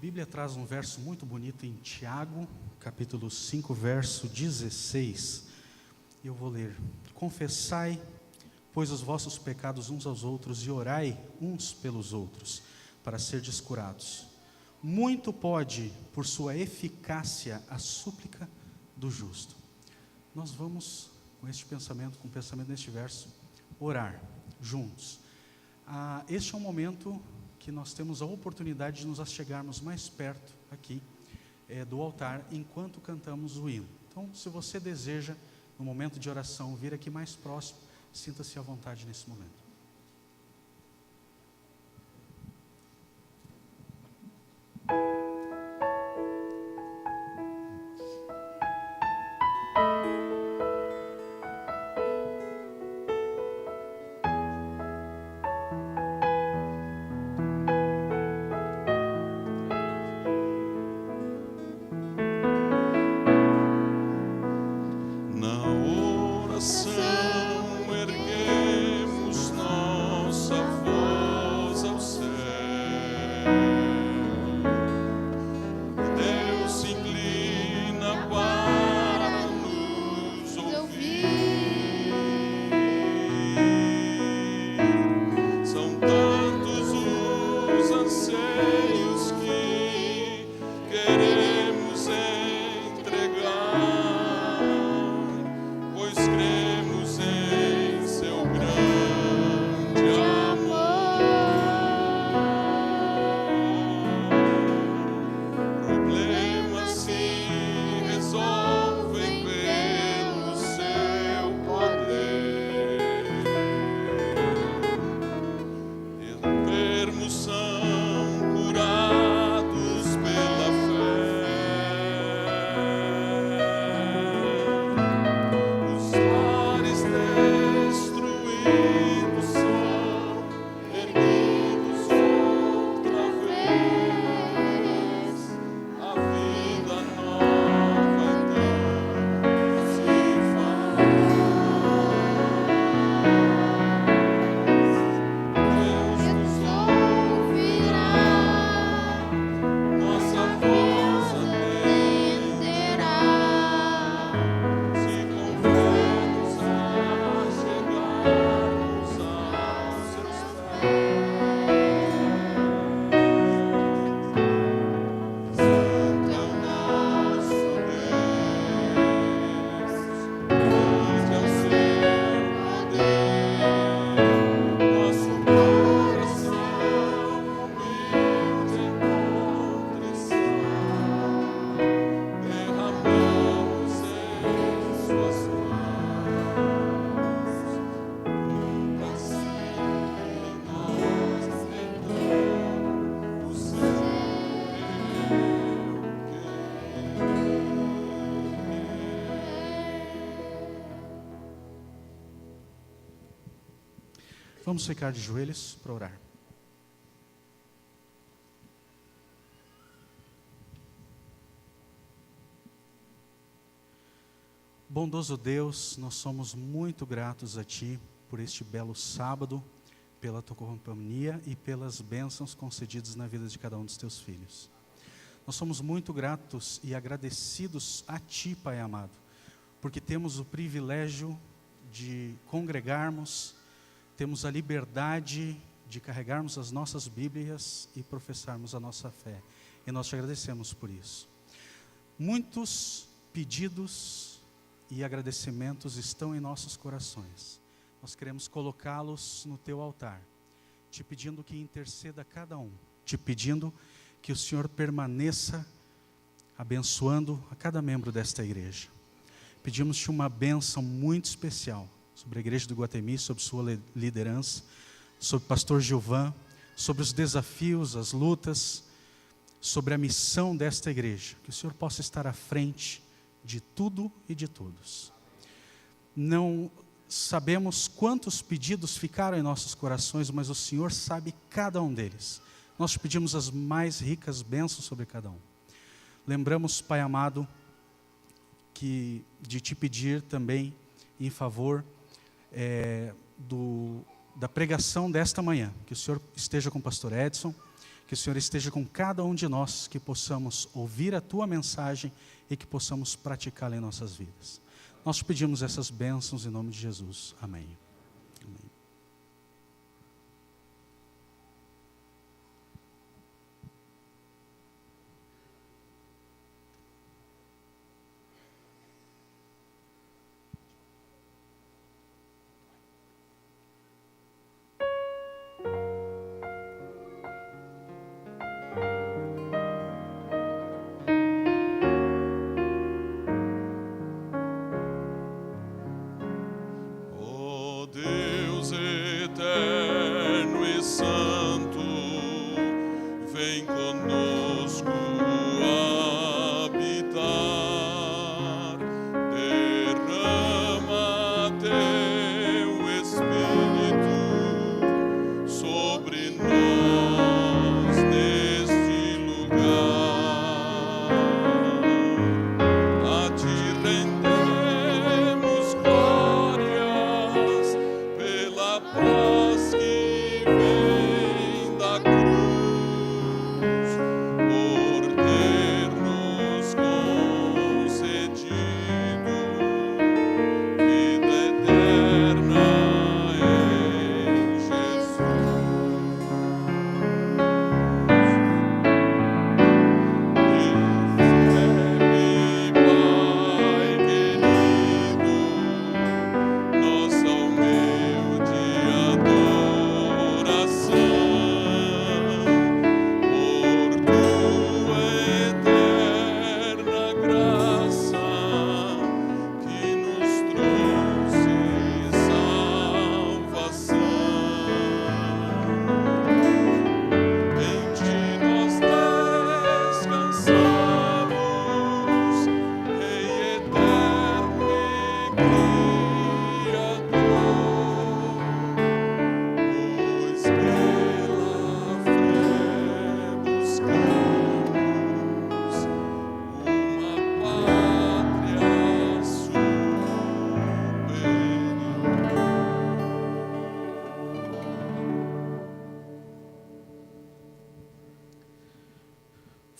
Bíblia traz um verso muito bonito em Tiago, capítulo 5, verso 16. Eu vou ler. Confessai, pois, os vossos pecados uns aos outros e orai uns pelos outros, para serdes curados. Muito pode, por sua eficácia, a súplica do justo. Nós vamos, com o pensamento neste verso, orar juntos. Este é um momento que nós temos a oportunidade de nos achegarmos mais perto aqui do altar, enquanto cantamos o hino. Então, se você deseja, no momento de oração, vir aqui mais próximo, sinta-se à vontade nesse momento. Vamos ficar de joelhos para orar. Bondoso Deus, nós somos muito gratos a Ti por este belo sábado, pela Tua companhia e pelas bênçãos concedidas na vida de cada um dos Teus filhos. Nós somos muito gratos e agradecidos a Ti, Pai amado, porque temos o privilégio de congregarmos, temos a liberdade de carregarmos as nossas Bíblias e professarmos a nossa fé. E nós te agradecemos por isso. Muitos pedidos e agradecimentos estão em nossos corações. Nós queremos colocá-los no teu altar, te pedindo que interceda cada um, te pedindo que o Senhor permaneça abençoando a cada membro desta igreja. Pedimos-te uma bênção muito especial sobre a igreja do Iguatemi, sobre sua liderança, sobre o pastor Gilvan, sobre os desafios, as lutas, sobre a missão desta igreja. Que o Senhor possa estar à frente de tudo e de todos. Não sabemos quantos pedidos ficaram em nossos corações, mas o Senhor sabe cada um deles. Nós te pedimos as mais ricas bênçãos sobre cada um. Lembramos, Pai amado, de te pedir também em favor da pregação desta manhã, que o Senhor esteja com o pastor Edson, Que o Senhor esteja com cada um de nós, que possamos ouvir a Tua mensagem e que possamos praticá-la em nossas vidas. Nós te pedimos essas bênçãos em nome de Jesus. Amém. Amém.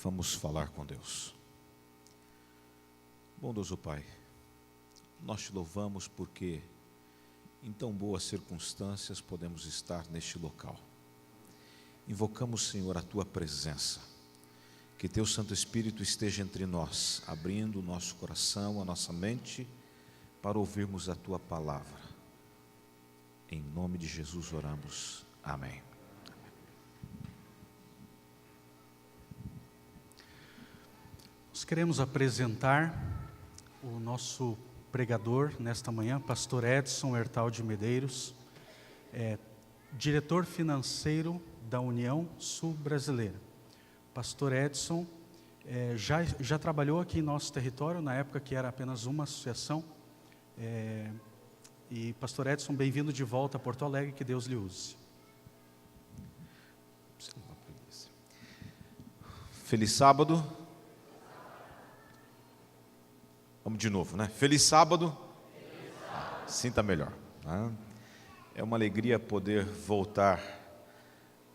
Vamos falar com Deus. Bondoso Pai, nós te louvamos porque em tão boas circunstâncias podemos estar neste local. Invocamos, Senhor, a Tua presença, que Teu Santo Espírito esteja entre nós, abrindo o nosso coração, a nossa mente, para ouvirmos a Tua palavra. Em nome de Jesus oramos. Amém. Nós queremos apresentar o nosso pregador nesta manhã, pastor Edson Hertal de Medeiros, diretor financeiro da União Sul Brasileira. Pastor Edson já trabalhou aqui em nosso território, na época que era apenas uma associação. E pastor Edson, bem-vindo de volta a Porto Alegre, que Deus lhe use. Feliz sábado. Vamos de novo, né? Feliz sábado. Sinta melhor. Né? É uma alegria poder voltar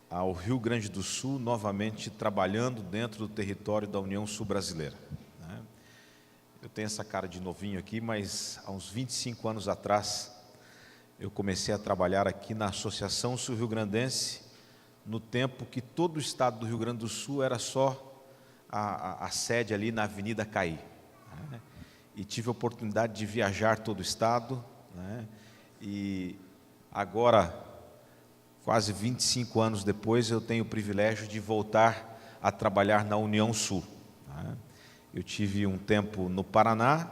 ao Rio Grande do Sul, novamente trabalhando dentro do território da União Sul Brasileira. Né? Eu tenho essa cara de novinho aqui, mas há uns 25 anos atrás, eu comecei a trabalhar aqui na Associação Sul-Rio-Grandense, no tempo que todo o estado do Rio Grande do Sul era só a sede ali na Avenida Caí. Né? E tive a oportunidade de viajar todo o estado, né? E agora, quase 25 anos depois, eu tenho o privilégio de voltar a trabalhar na União Sul. Né? Eu tive um tempo no Paraná,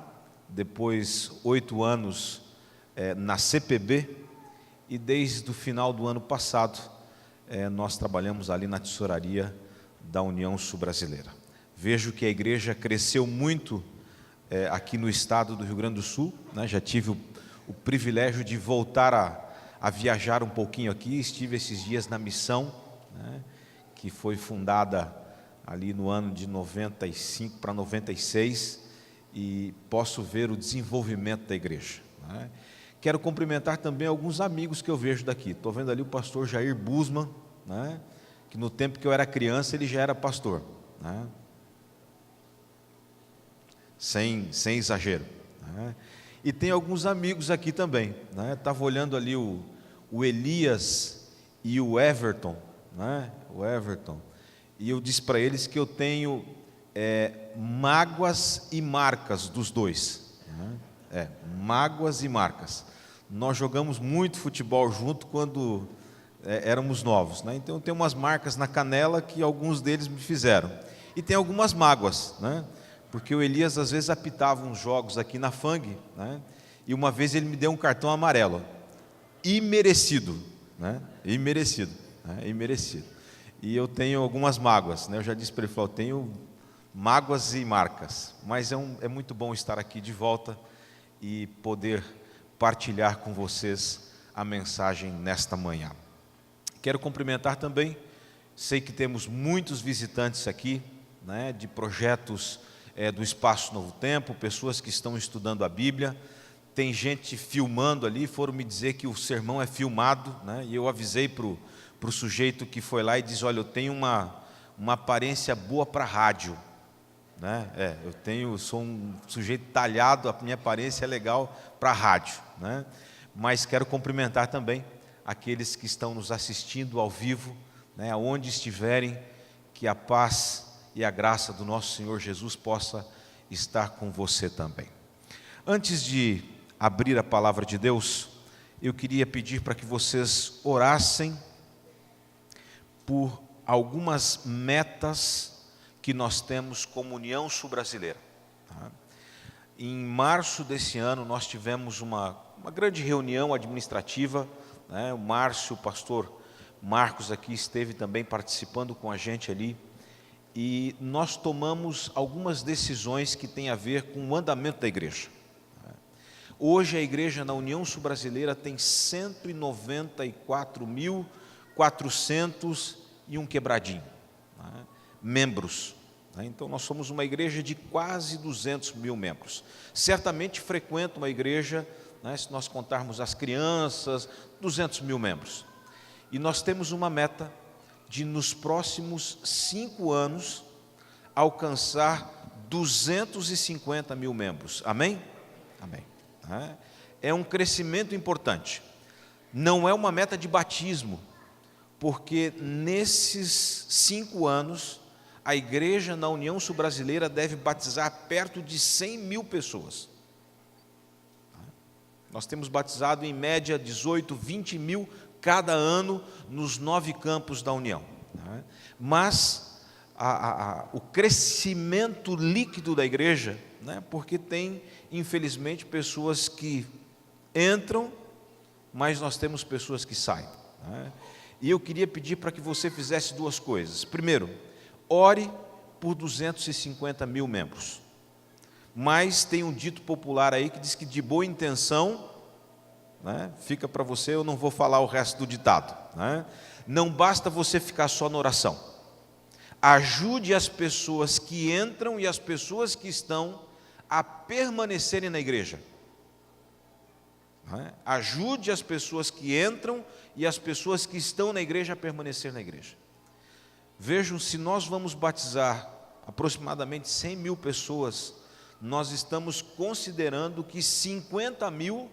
depois 8 anos na CPB, e desde o final do ano passado, nós trabalhamos ali na tesouraria da União Sul Brasileira. Vejo que a igreja cresceu muito aqui no estado do Rio Grande do Sul, né? Já tive o privilégio de voltar a viajar um pouquinho aqui. Estive esses dias na missão, né? Que foi fundada ali no ano de 95 para 96, e posso ver o desenvolvimento da igreja. Né? Quero cumprimentar também alguns amigos que eu vejo daqui. Estou vendo ali o pastor Jair Busman, né? Que que no tempo que eu era criança ele já era pastor, né? Sem exagero, né? E tem alguns amigos aqui também, né? Estava olhando ali o Elias e o Everton, né? O Everton, e eu disse para eles que eu tenho mágoas e marcas dos dois, né? Mágoas e marcas. Nós jogamos muito futebol junto quando éramos novos, né? Então eu tenho umas marcas na canela que alguns deles me fizeram, e tem algumas mágoas, né? Porque o Elias às vezes apitava uns jogos aqui na FANG, né? E uma vez ele me deu um cartão amarelo, imerecido, né? Imerecido, né? Imerecido. E eu tenho algumas mágoas, né? Eu já disse para ele, eu tenho mágoas e marcas, mas é muito bom estar aqui de volta e poder partilhar com vocês a mensagem nesta manhã. Quero cumprimentar também, sei que temos muitos visitantes aqui, né, de projetos do Espaço Novo Tempo, pessoas que estão estudando a Bíblia. Tem gente filmando ali, foram me dizer que o sermão é filmado, né, e eu avisei para o sujeito que foi lá e disse, olha, eu tenho uma aparência boa para rádio, né? Sou um sujeito talhado, a minha aparência é legal para rádio, né? Mas quero cumprimentar também aqueles que estão nos assistindo ao vivo, né, aonde estiverem, que a paz e a graça do nosso Senhor Jesus possa estar com você também. Antes de abrir a palavra de Deus, eu queria pedir para que vocês orassem por algumas metas que nós temos como União Sul-Brasileira, tá? Em março desse ano nós tivemos uma grande reunião administrativa, né? O Márcio, o pastor Marcos aqui esteve também participando com a gente ali, e nós tomamos algumas decisões que têm a ver com o andamento da igreja. Hoje a igreja na União Sul-Brasileira tem 194.400 e um quebradinho, né, membros. Então nós somos uma igreja de quase 200 mil membros. Certamente frequenta uma igreja, né, se nós contarmos as crianças, 200 mil membros. E nós temos uma meta de nos próximos 5 anos alcançar 250 mil membros. Amém? Amém. É um crescimento importante. Não é uma meta de batismo, porque nesses 5 anos a igreja na União Sul-Brasileira deve batizar perto de 100 mil pessoas. Nós temos batizado em média 18, 20 mil cada ano nos 9 campos da União. Mas o crescimento líquido da igreja, né, porque tem, infelizmente, pessoas que entram, mas nós temos pessoas que saem, né? E eu queria pedir para que você fizesse 2 coisas. Primeiro, ore por 250 mil membros. Mas tem um dito popular aí que diz que de boa intenção, né, fica para você, eu não vou falar o resto do ditado, né? Não basta você ficar só na oração. Ajude as pessoas que entram e as pessoas que estão a permanecerem na igreja. Ajude as pessoas que entram e as pessoas que estão na igreja a permanecer na igreja. Vejam, se nós vamos batizar aproximadamente 100 mil pessoas, nós estamos considerando que 50 mil,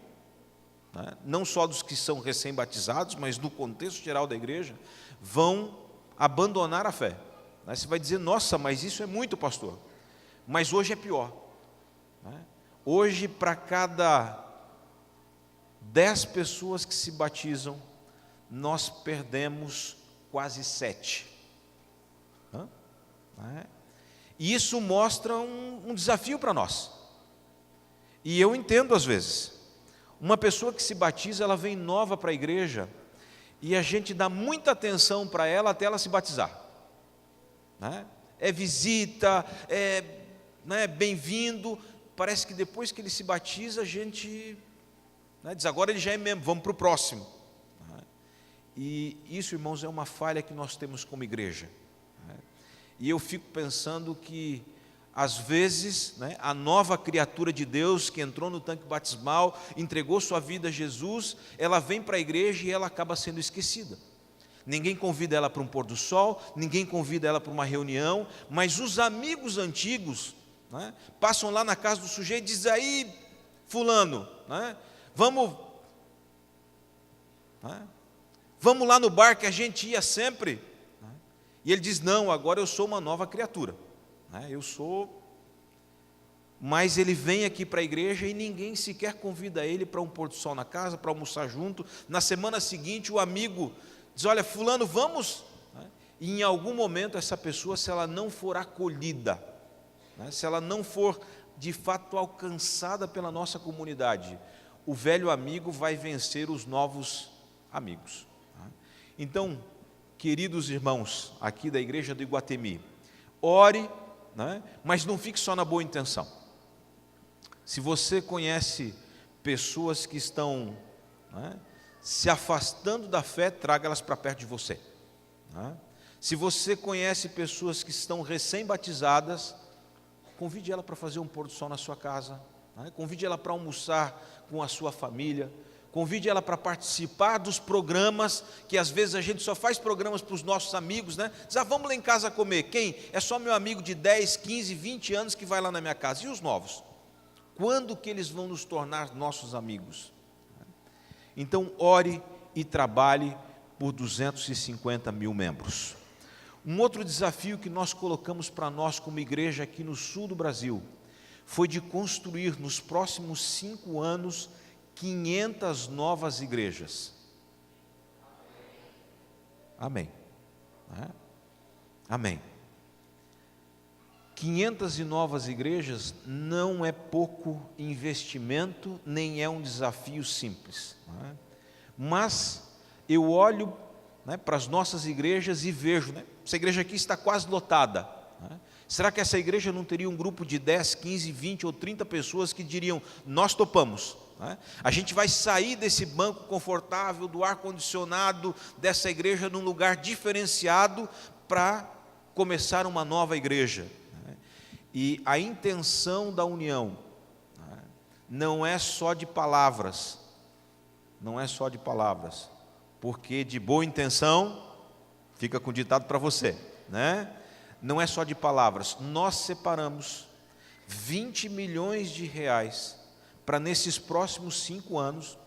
né, não só dos que são recém-batizados, mas no contexto geral da igreja, vão abandonar a fé. Você vai dizer, nossa, mas isso é muito, pastor. Mas hoje é pior. Hoje, para cada 10 pessoas que se batizam, nós perdemos quase 7. E isso mostra um desafio para nós. E eu entendo às vezes. Uma pessoa que se batiza, ela vem nova para a igreja, e a gente dá muita atenção para ela até ela se batizar. É visita, bem-vindo. Parece que depois que ele se batiza, a gente, diz, agora ele já é membro, vamos para o próximo. E isso, irmãos, é uma falha que nós temos como igreja. E eu fico pensando que, às vezes, a nova criatura de Deus que entrou no tanque batismal, entregou sua vida a Jesus, ela vem para a igreja e ela acaba sendo esquecida. Ninguém convida ela para um pôr do sol, ninguém convida ela para uma reunião, mas os amigos antigos, né, passam lá na casa do sujeito e dizem: aí, fulano, né, vamos lá no bar que a gente ia sempre. E ele diz: não, agora eu sou uma nova criatura, mas ele vem aqui para a igreja e ninguém sequer convida ele para um pôr do sol na casa, para almoçar junto. Na semana seguinte o amigo diz: olha, fulano, vamos. E em algum momento essa pessoa, se ela não for acolhida, se ela não for de fato alcançada pela nossa comunidade, o velho amigo vai vencer os novos amigos. Então, queridos irmãos aqui da igreja do Iguatemi, ore, mas não fique só na boa intenção. Se você conhece pessoas que estão se afastando da fé, traga-las para perto de você. Se você conhece pessoas que estão recém-batizadas, convide ela para fazer um pôr do sol na sua casa, convide ela para almoçar com a sua família, convide ela para participar dos programas, que às vezes a gente só faz programas para os nossos amigos, diz: vamos lá em casa comer. Quem? É só meu amigo de 10, 15, 20 anos que vai lá na minha casa. E os novos? Quando que eles vão nos tornar nossos amigos? Então, ore e trabalhe por 250 mil membros. Um outro desafio que nós colocamos para nós como igreja aqui no sul do Brasil foi de construir nos próximos 5 anos 500 novas igrejas. Amém. Amém. 500 novas igrejas não é pouco investimento, nem é um desafio simples. Mas eu olho para as nossas igrejas e vejo, essa igreja aqui está quase lotada. Será que essa igreja não teria um grupo de 10, 15, 20 ou 30 pessoas que diriam: nós topamos? A gente vai sair desse banco confortável, do ar-condicionado dessa igreja, num lugar diferenciado, para começar uma nova igreja. E a intenção da união não é só de palavras, porque de boa intenção, fica com o ditado para você, não é só de palavras. Nós separamos 20 milhões de reais para nesses próximos 5 anos,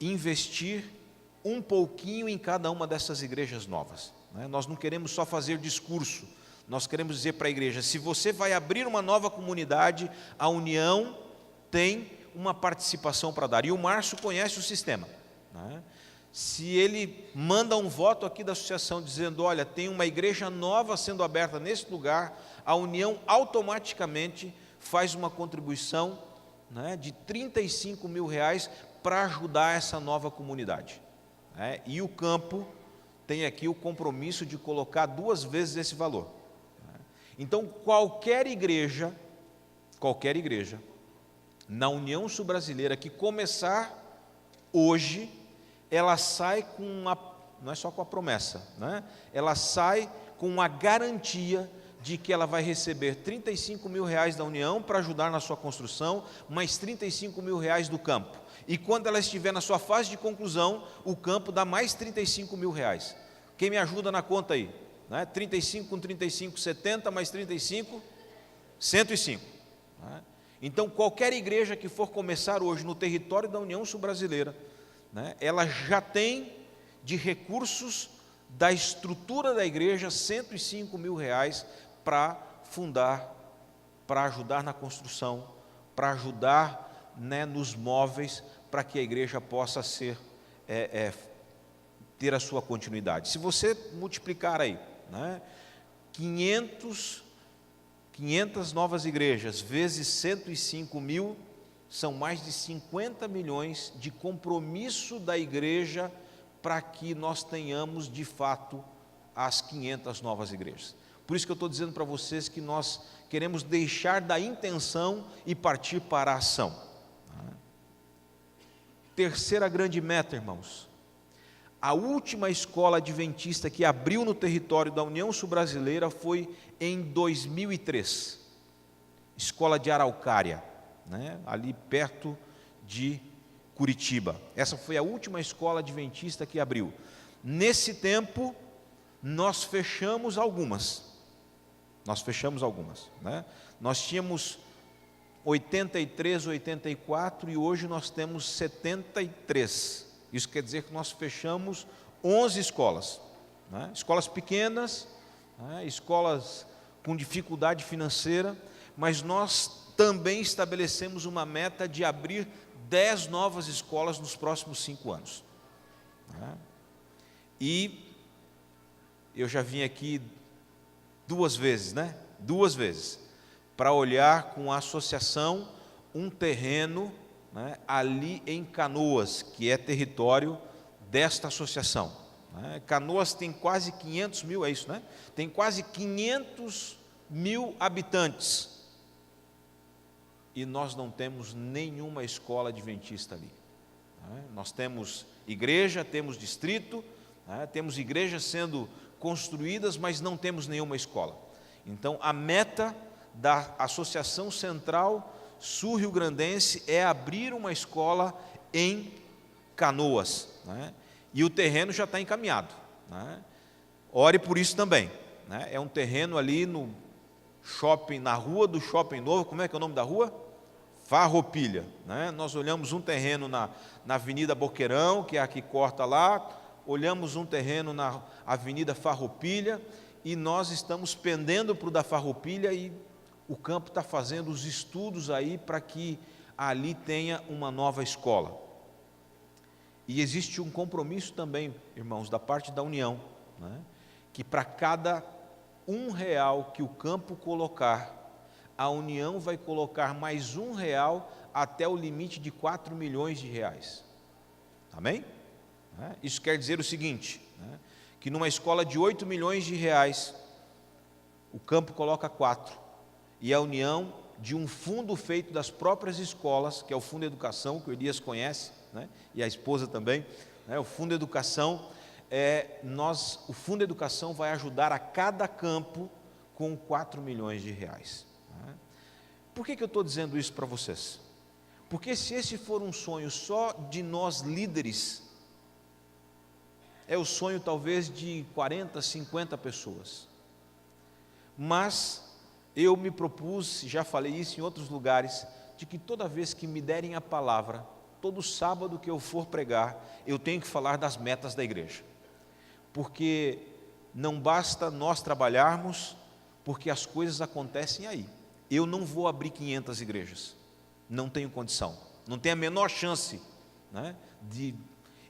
investir um pouquinho em cada uma dessas igrejas novas. Nós não queremos só fazer discurso, nós queremos dizer para a igreja: se você vai abrir uma nova comunidade, a União tem uma participação para dar. E o Márcio conhece o sistema. Se ele manda um voto aqui da associação dizendo: olha, tem uma igreja nova sendo aberta nesse lugar, a União automaticamente faz uma contribuição de 35 mil reais para ajudar essa nova comunidade. E o campo tem aqui o compromisso de colocar 2 vezes esse valor. Então, qualquer igreja na União Sul-Brasileira que começar hoje, ela sai com não é só com a promessa, ela sai com uma garantia de que ela vai receber 35 mil reais da União para ajudar na sua construção, mais 35 mil reais do campo. E quando ela estiver na sua fase de conclusão, o campo dá mais 35 mil reais. Quem me ajuda na conta aí? 35 com 35, 70, mais 35, 105. Então, qualquer igreja que for começar hoje no território da União Sul-Brasileira, ela já tem de recursos da estrutura da igreja 105 mil reais para fundar, para ajudar na construção, para ajudar nos móveis, para que a igreja possa ter a sua continuidade. Se você multiplicar aí 500 novas igrejas vezes 105 mil, são mais de 50 milhões de compromisso da igreja para que nós tenhamos de fato as 500 novas igrejas. Por isso que eu estou dizendo para vocês que nós queremos deixar da intenção e partir para a ação. Terceira grande meta, irmãos: a última escola adventista que abriu no território da União Sul-Brasileira foi em 2003, escola de Araucária, ali perto de Curitiba. Essa foi a última escola adventista que abriu. nesse tempo, nós fechamos algumas. Né? Nós tínhamos 83, 84 e hoje nós temos 73. Isso quer dizer que nós fechamos 11 escolas. Né? Escolas pequenas, né? Escolas com dificuldade financeira, mas nós também estabelecemos uma meta de abrir 10 novas escolas nos próximos 5 anos. Né? E eu já vim aqui 2 vezes, né? 2 vezes, para olhar com a associação um terreno, né, ali em Canoas, que é território desta associação. Né? Canoas tem quase 500 mil, é isso, né? Tem quase 500 mil habitantes. E nós não temos nenhuma escola adventista ali. Né? Nós temos igreja, temos distrito, né? Temos igrejas sendo construídas, mas não temos nenhuma escola. Então, a meta da Associação Central Sul-Rio-Grandense é abrir uma escola em Canoas, né? E o terreno já está encaminhado, né? Ore por isso também, né? É um terreno ali no shopping, na rua do Shopping Novo. Como é que é o nome da rua? Farroupilha, né? Nós olhamos um terreno na Avenida Boqueirão, que é a que corta lá, olhamos um terreno na Avenida Farroupilha, e nós estamos pendendo para o da Farroupilha, e o campo está fazendo os estudos aí para que ali tenha uma nova escola. E existe um compromisso também, irmãos, da parte da União, né? Que para cada R$1 que o campo colocar, a União vai colocar mais R$1 até o limite de R$4 milhões. Amém? Isso quer dizer o seguinte, né? Que numa escola de R$8 milhões, o campo coloca 4, e a União, de um fundo feito das próprias escolas, que é o Fundo Educação, que o Elias conhece, né? E a esposa também, né? O Fundo Educação, o Fundo Educação vai ajudar a cada campo com R$4 milhões. Né? Por que eu estou dizendo isso para vocês? Porque se esse for um sonho só de nós líderes, é o sonho talvez de 40, 50 pessoas. Mas eu me propus, já falei isso em outros lugares, de que toda vez que me derem a palavra, todo sábado que eu for pregar, eu tenho que falar das metas da igreja. Porque não basta nós trabalharmos, porque as coisas acontecem aí. Eu não vou abrir 500 igrejas, não tenho condição, não tenho a menor chance, né,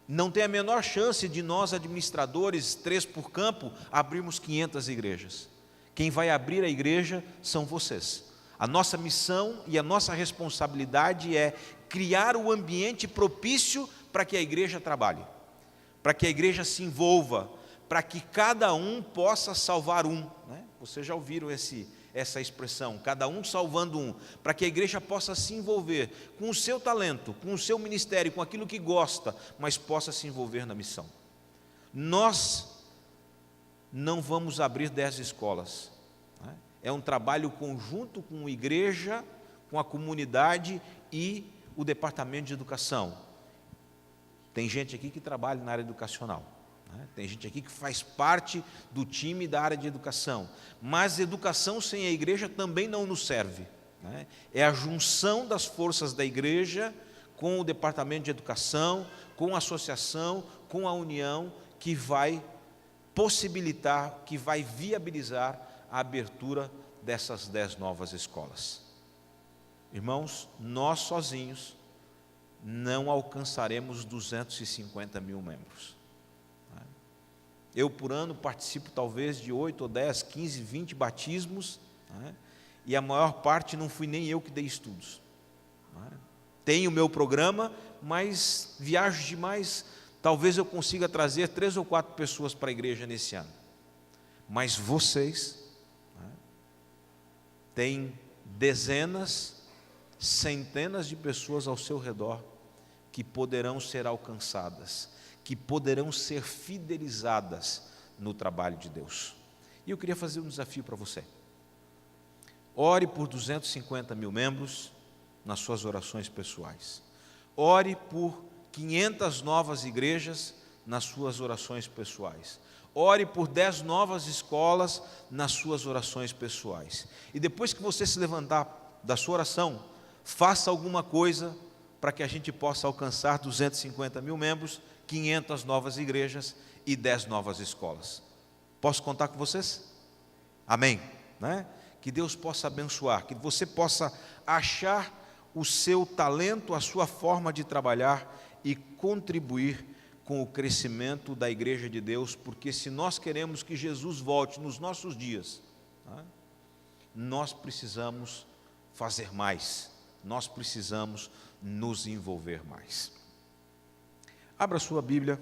não tem a menor chance de nós, administradores, 3 por campo, abrirmos 500 igrejas. Quem vai abrir a igreja são vocês. A nossa missão e a nossa responsabilidade é criar o ambiente propício para que a igreja trabalhe, para que a igreja se envolva, para que cada um possa salvar um. Né? Vocês já ouviram essa expressão, cada um salvando um, para que a igreja possa se envolver com o seu talento, com o seu ministério, com aquilo que gosta, mas possa se envolver na missão. Nós não vamos abrir 10 escolas, né? É um trabalho conjunto com a igreja, com a comunidade e o departamento de educação. Tem gente aqui que trabalha na área educacional, né? Tem gente aqui que faz parte do time da área de educação, mas educação sem a igreja também não nos serve, né? É a junção das forças da igreja com o departamento de educação, com a associação, com a união, que vai possibilitar, que vai viabilizar a abertura dessas 10 novas escolas. Irmãos, nós sozinhos não alcançaremos 250 mil membros. Eu, por ano, participo talvez de 8 ou 10, 15, 20 batismos, né? E a maior parte não fui nem eu que dei estudos. Tenho o meu programa, mas viajo demais. Talvez eu consiga trazer 3 ou 4 pessoas para a igreja nesse ano. Mas vocês, né, têm dezenas, centenas de pessoas ao seu redor que poderão ser alcançadas, que poderão ser fidelizadas no trabalho de Deus. E eu queria fazer um desafio para você. Ore por 250 mil membros nas suas orações pessoais. Ore por 500 novas igrejas nas suas orações pessoais. Ore por 10 novas escolas nas suas orações pessoais. E depois que você se levantar da sua oração, faça alguma coisa para que a gente possa alcançar 250 mil membros, 500 novas igrejas e 10 novas escolas. Posso contar com vocês? Amém? Né? Que Deus possa abençoar, que você possa achar o seu talento, a sua forma de trabalhar e contribuir com o crescimento da igreja de Deus, porque se nós queremos que Jesus volte nos nossos dias, tá? Nós precisamos fazer mais, nós precisamos nos envolver mais. Abra sua Bíblia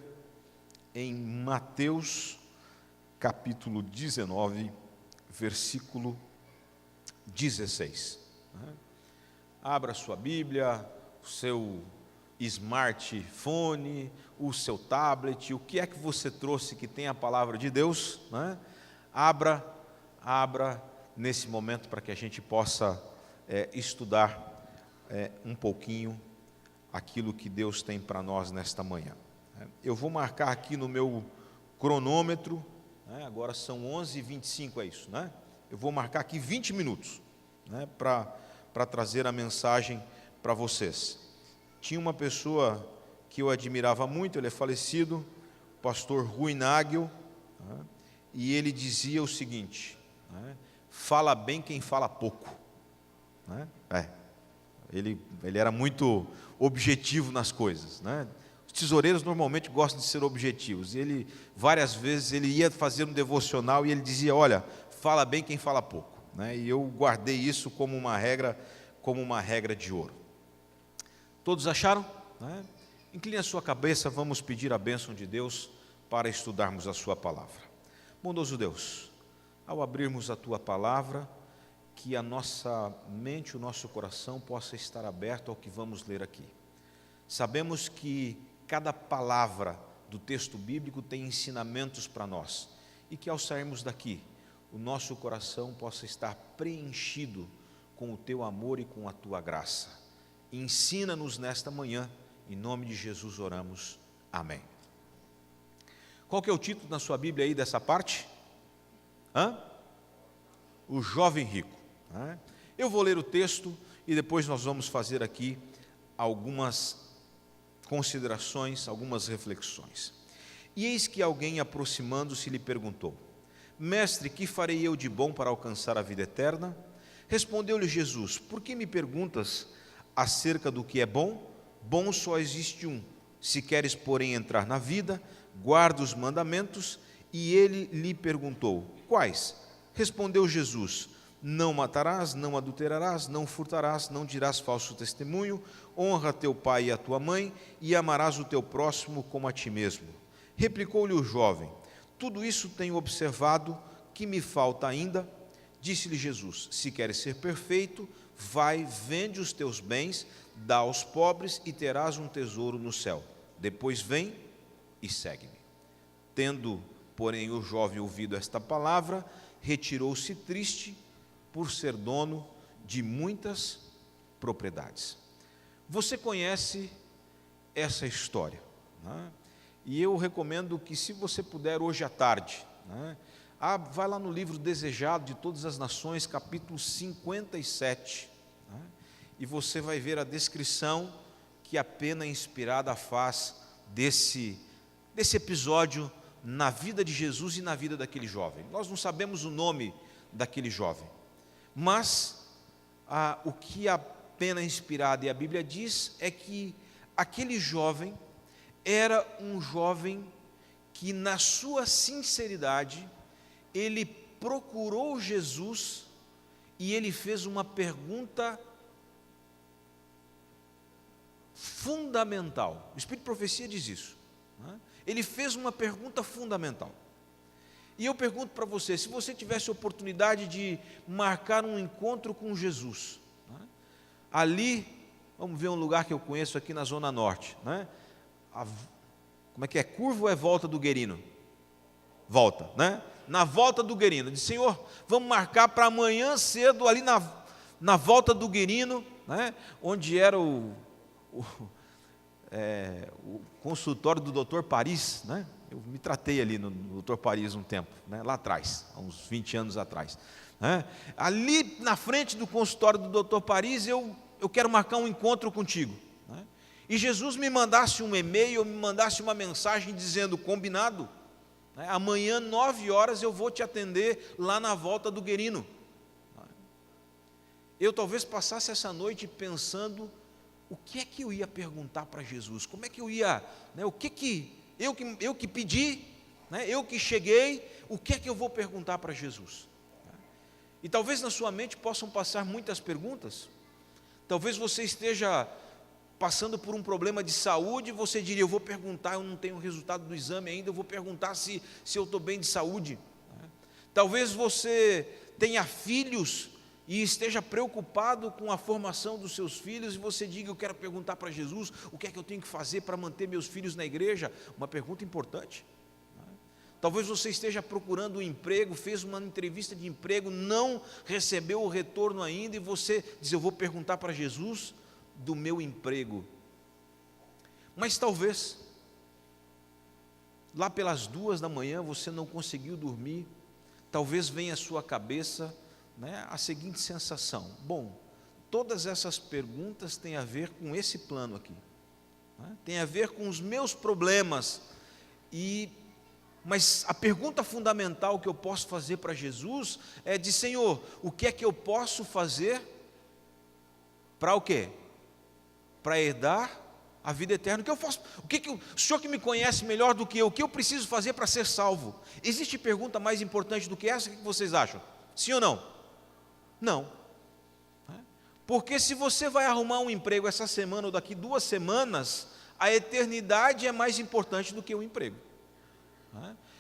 em Mateus capítulo 19, versículo 16. Abra sua Bíblia, o seu smartphone, o seu tablet, o que é que você trouxe que tem a palavra de Deus, né? Abra nesse momento para que a gente possa estudar um pouquinho aquilo que Deus tem para nós nesta manhã. Eu vou marcar aqui no meu cronômetro, né? Agora são 11h25, é isso, né? Eu vou marcar aqui 20 minutos, né? Para trazer a mensagem para vocês. Tinha uma pessoa que eu admirava muito, ele é falecido, o pastor Rui Nagel, né? E ele dizia o seguinte, né? Fala bem quem fala pouco, né? Ele era muito objetivo nas coisas, né? Os tesoureiros normalmente gostam de ser objetivos, e ele, várias vezes, ele ia fazer um devocional e ele dizia, olha, fala bem quem fala pouco, né? E eu guardei isso como uma regra de ouro. Todos acharam? Né? Incline a sua cabeça, vamos pedir a bênção de Deus para estudarmos a sua palavra. Bondoso Deus, ao abrirmos a tua palavra, que a nossa mente, o nosso coração possa estar aberto ao que vamos ler aqui. Sabemos que cada palavra do texto bíblico tem ensinamentos para nós, e que ao sairmos daqui, o nosso coração possa estar preenchido com o teu amor e com a tua graça. Ensina-nos nesta manhã, em nome de Jesus oramos, amém. Qual que é o título na sua Bíblia aí dessa parte? O jovem rico. Eu vou ler o texto e depois nós vamos fazer aqui algumas considerações, algumas reflexões. E eis que alguém, aproximando-se, lhe perguntou, mestre, que farei eu de bom para alcançar a vida eterna? Respondeu-lhe Jesus, por que me perguntas acerca do que é bom? Bom só existe um. Se queres, porém, entrar na vida, guarda os mandamentos. E ele lhe perguntou, quais? Respondeu Jesus, não matarás, não adulterarás, não furtarás, não dirás falso testemunho, honra teu pai e a tua mãe, e amarás o teu próximo como a ti mesmo. Replicou-lhe o jovem, tudo isso tenho observado, que me falta ainda? Disse-lhe Jesus, se queres ser perfeito, vai, vende os teus bens, dá aos pobres e terás um tesouro no céu. Depois vem e segue-me. Tendo, porém, o jovem ouvido esta palavra, retirou-se triste por ser dono de muitas propriedades. Você conhece essa história, né? E eu recomendo que, se você puder, hoje à tarde, né, vai lá no livro Desejado de Todas as Nações, capítulo 57, né, e você vai ver a descrição que a Pena Inspirada faz desse episódio na vida de Jesus e na vida daquele jovem. Nós não sabemos o nome daquele jovem, mas o que a Pena Inspirada e a Bíblia diz é que aquele jovem era um jovem que, na sua sinceridade, ele procurou Jesus e ele fez uma pergunta fundamental. O Espírito de Profecia diz isso, né? Ele fez uma pergunta fundamental. E eu pergunto para você, se você tivesse a oportunidade de marcar um encontro com Jesus, né? Ali, vamos ver um lugar que eu conheço aqui na Zona Norte, né? Como é que é? Curva ou é volta do Guerino? Volta, né? Na volta do Guerino, disse, Senhor, vamos marcar para amanhã cedo, ali na volta do Guerino, né? Onde era o consultório do Dr. Paris, né? Eu me tratei ali no Dr. Paris um tempo, né? Lá atrás, há uns 20 anos atrás, né? Ali na frente do consultório do Dr. Paris, eu quero marcar um encontro contigo, né? E Jesus me mandasse um e-mail, me mandasse uma mensagem dizendo, combinado, né? Amanhã, 9 horas, eu vou te atender lá na volta do Guerino. Eu talvez passasse essa noite pensando, o que é que eu ia perguntar para Jesus? Como é que eu ia, né? O que que eu que pedi, né? Eu que cheguei, o que é que eu vou perguntar para Jesus? E talvez na sua mente possam passar muitas perguntas. Talvez você esteja passando por um problema de saúde, e você diria, eu vou perguntar, eu não tenho o resultado do exame ainda, eu vou perguntar se eu estou bem de saúde. Talvez você tenha filhos e esteja preocupado com a formação dos seus filhos, e você diga, eu quero perguntar para Jesus, o que é que eu tenho que fazer para manter meus filhos na igreja? Uma pergunta importante. Talvez você esteja procurando um emprego, fez uma entrevista de emprego, não recebeu o retorno ainda, e você diz, eu vou perguntar para Jesus do meu emprego. Mas talvez, lá pelas 2 da manhã, você não conseguiu dormir, talvez venha à sua cabeça, né, a seguinte sensação, bom, todas essas perguntas têm a ver com esse plano aqui, né, tem a ver com os meus problemas, mas a pergunta fundamental que eu posso fazer para Jesus é de, Senhor, o que é que eu posso fazer para o quê? Para herdar a vida eterna. O que eu faço? O Senhor que me conhece melhor do que eu, o que eu preciso fazer para ser salvo? Existe pergunta mais importante do que essa? O que vocês acham? Sim ou não? Não. Porque se você vai arrumar um emprego essa semana ou daqui 2 semanas, a eternidade é mais importante do que o emprego.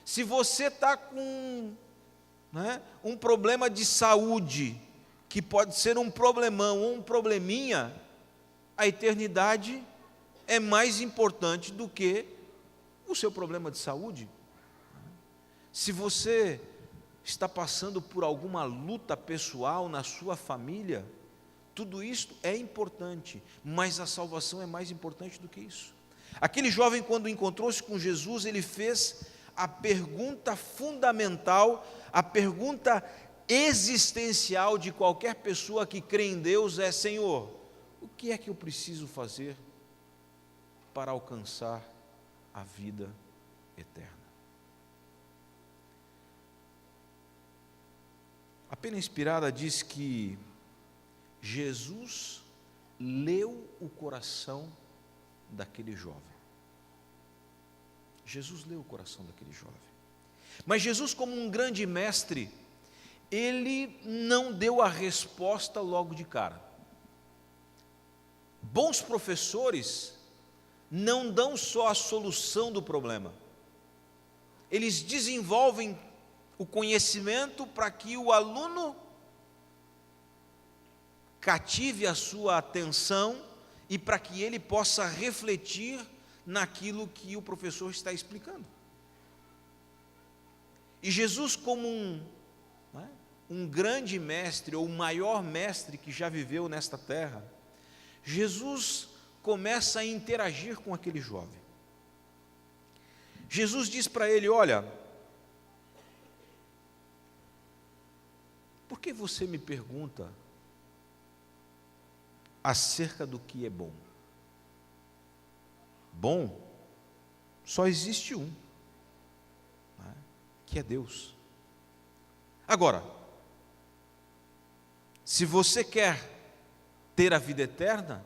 Se você está com, né, um problema de saúde, que pode ser um problemão ou um probleminha, a eternidade é mais importante do que o seu problema de saúde. Se você está passando por alguma luta pessoal na sua família, tudo isso é importante, mas a salvação é mais importante do que isso. Aquele jovem, quando encontrou-se com Jesus, ele fez a pergunta fundamental, a pergunta existencial de qualquer pessoa que crê em Deus é, Senhor, o que é que eu preciso fazer para alcançar a vida eterna? A Pena Inspirada diz que Jesus leu o coração daquele jovem. Jesus leu o coração daquele jovem. Mas Jesus, como um grande mestre, ele não deu a resposta logo de cara. Bons professores não dão só a solução do problema. Eles desenvolvem o conhecimento para que o aluno cative a sua atenção e para que ele possa refletir naquilo que o professor está explicando. E Jesus, como um grande mestre, ou o maior mestre que já viveu nesta terra, Jesus começa a interagir com aquele jovem. Jesus diz para ele, olha, por que você me pergunta acerca do que é bom? Bom, só existe um, né, que é Deus. Agora, se você quer ter a vida eterna,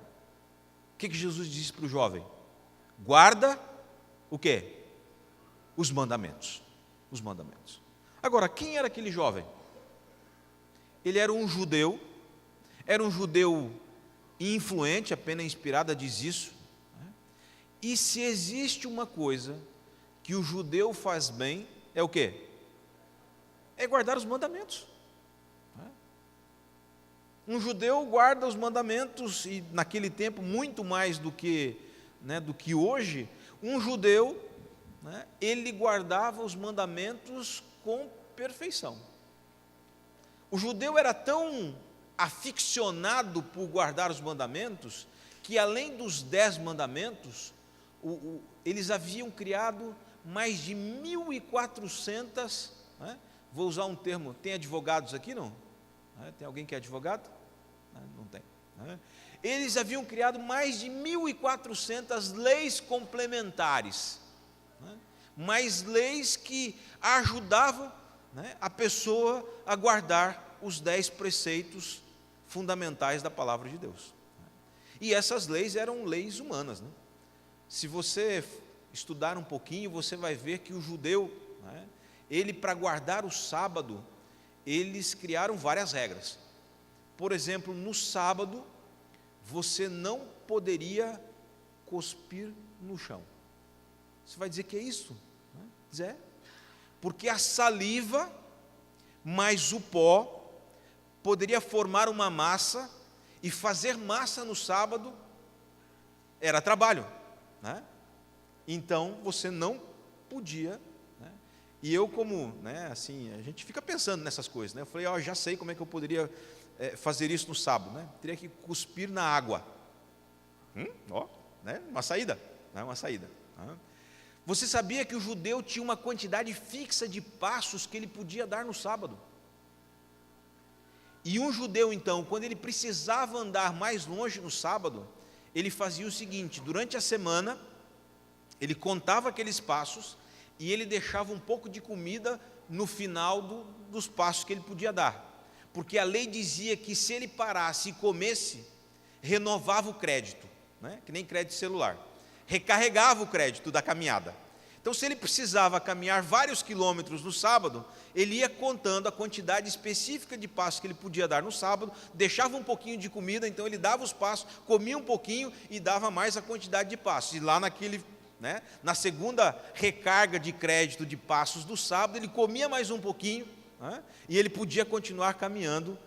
o que Jesus disse para o jovem? Guarda o quê? Os mandamentos. Os mandamentos. Agora, quem era aquele jovem? Ele era um judeu influente, a Pena Inspirada diz isso. E se existe uma coisa que o judeu faz bem, é o quê? É guardar os mandamentos. Um judeu guarda os mandamentos, e naquele tempo, muito mais do que hoje, um judeu, ele guardava os mandamentos com perfeição. O judeu era tão aficionado por guardar os mandamentos, que além dos 10 mandamentos, eles haviam criado mais de 1.400, né? Vou usar um termo, tem advogados aqui, não? Tem alguém que é advogado? Não tem. Eles haviam criado mais de 1.400 leis complementares, mais leis que ajudavam, a pessoa a guardar os 10 preceitos fundamentais da palavra de Deus. E essas leis eram leis humanas, Se você estudar um pouquinho, você vai ver que o judeu, ele, para guardar o sábado, eles criaram várias regras. Por exemplo, no sábado, você não poderia cuspir no chão. Você vai dizer que é isso? Diz, porque a saliva mais o pó poderia formar uma massa, e fazer massa no sábado era trabalho, Então você não podia, E eu, como, assim, a gente fica pensando nessas coisas, Eu falei, já sei como é que eu poderia fazer isso no sábado, Teria que cuspir na água. Uma saída, uma saída. Você sabia que o judeu tinha uma quantidade fixa de passos que ele podia dar no sábado? E um judeu, então, quando ele precisava andar mais longe no sábado, ele fazia o seguinte: durante a semana, ele contava aqueles passos e ele deixava um pouco de comida no final dos passos que ele podia dar, porque a lei dizia que se ele parasse e comesse, renovava o crédito, que nem crédito celular, recarregava o crédito da caminhada. Então, se ele precisava caminhar vários quilômetros no sábado, ele ia contando a quantidade específica de passos que ele podia dar no sábado, deixava um pouquinho de comida, então ele dava os passos, comia um pouquinho e dava mais a quantidade de passos. E lá na segunda recarga de crédito de passos do sábado, ele comia mais um pouquinho, e ele podia continuar caminhando,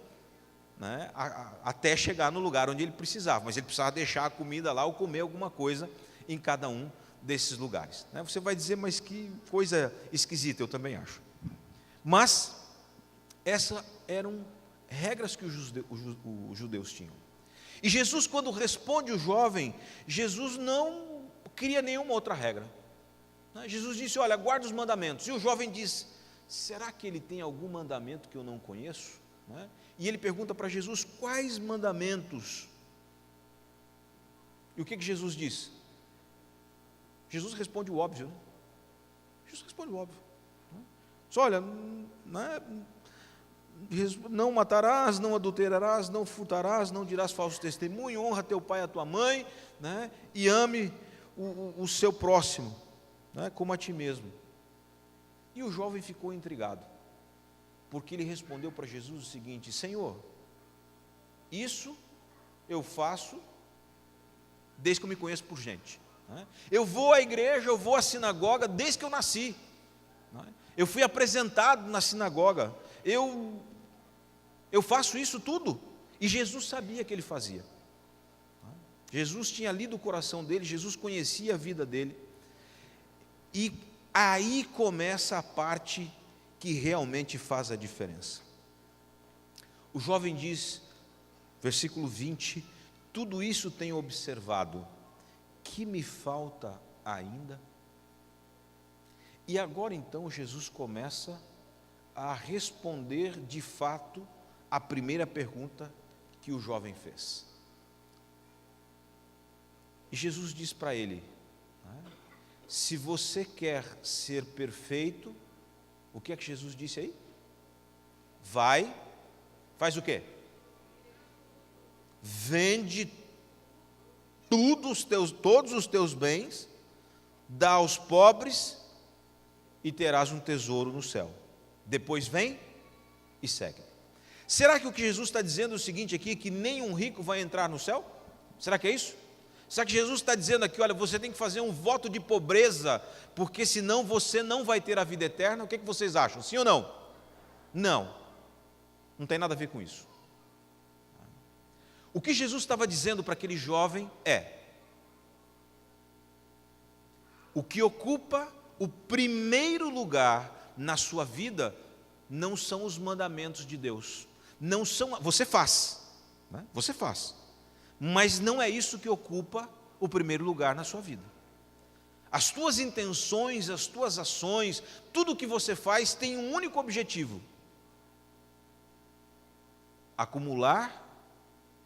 até chegar no lugar onde ele precisava, mas ele precisava deixar a comida lá ou comer alguma coisa em cada um desses lugares. Você vai dizer, mas que coisa esquisita, eu também acho. Mas essas eram regras que os judeus tinham. E Jesus, quando responde o jovem, Jesus não cria nenhuma outra regra. Jesus disse, olha, guarda os mandamentos. E o jovem diz, será que ele tem algum mandamento que eu não conheço? E ele pergunta para Jesus, quais mandamentos? E o que Jesus diz? Jesus responde o óbvio. Jesus responde o óbvio. Diz, olha, não matarás, não adulterarás, não furtarás, não dirás falso testemunho, honra teu pai e a tua mãe, e ame o seu próximo, como a ti mesmo. E o jovem ficou intrigado, porque ele respondeu para Jesus o seguinte: Senhor, isso eu faço desde que eu me conheço por gente. Eu vou à igreja, eu vou à sinagoga desde que eu nasci. Eu fui apresentado na sinagoga. Eu faço isso tudo. E Jesus sabia que ele fazia. Jesus tinha lido o coração dele, Jesus conhecia a vida dele. E aí começa a parte que realmente faz a diferença. O jovem diz, versículo 20: tudo isso tenho observado, que me falta ainda? E agora então Jesus começa a responder de fato a primeira pergunta que o jovem fez. E Jesus diz para ele, se você quer ser perfeito, o que é que Jesus disse aí? Vai, faz o quê? Vende todos os teus bens, dá aos pobres e terás um tesouro no céu. Depois vem e segue. Será que o que Jesus está dizendo é o seguinte aqui, que nenhum rico vai entrar no céu? Será que é isso? Será que Jesus está dizendo aqui, olha, você tem que fazer um voto de pobreza, porque senão você não vai ter a vida eterna? O que vocês acham? Sim ou não? Não. Não tem nada a ver com isso. O que Jesus estava dizendo para aquele jovem é: o que ocupa o primeiro lugar na sua vida não são os mandamentos de Deus. Não são, você faz, você faz, mas não é isso que ocupa o primeiro lugar na sua vida. As tuas intenções, as tuas ações, tudo o que você faz tem um único objetivo: acumular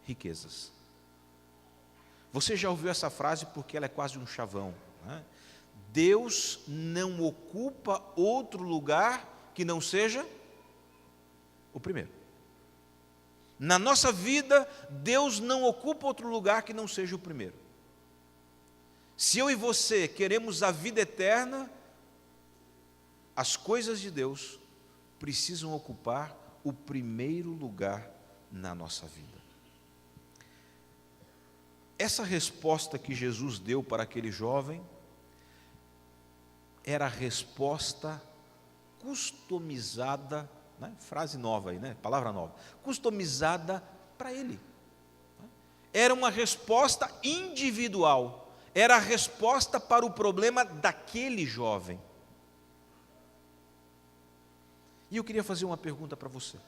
riquezas. Você já ouviu essa frase porque ela é quase um chavão, né? Deus não ocupa outro lugar que não seja o primeiro. Na nossa vida, Deus não ocupa outro lugar que não seja o primeiro. Se eu e você queremos a vida eterna, as coisas de Deus precisam ocupar o primeiro lugar na nossa vida. Essa resposta que Jesus deu para aquele jovem era a resposta customizada, né? Frase nova aí, né? Palavra nova, customizada para ele. Era uma resposta individual, era a resposta para o problema daquele jovem. E eu queria fazer uma pergunta para você.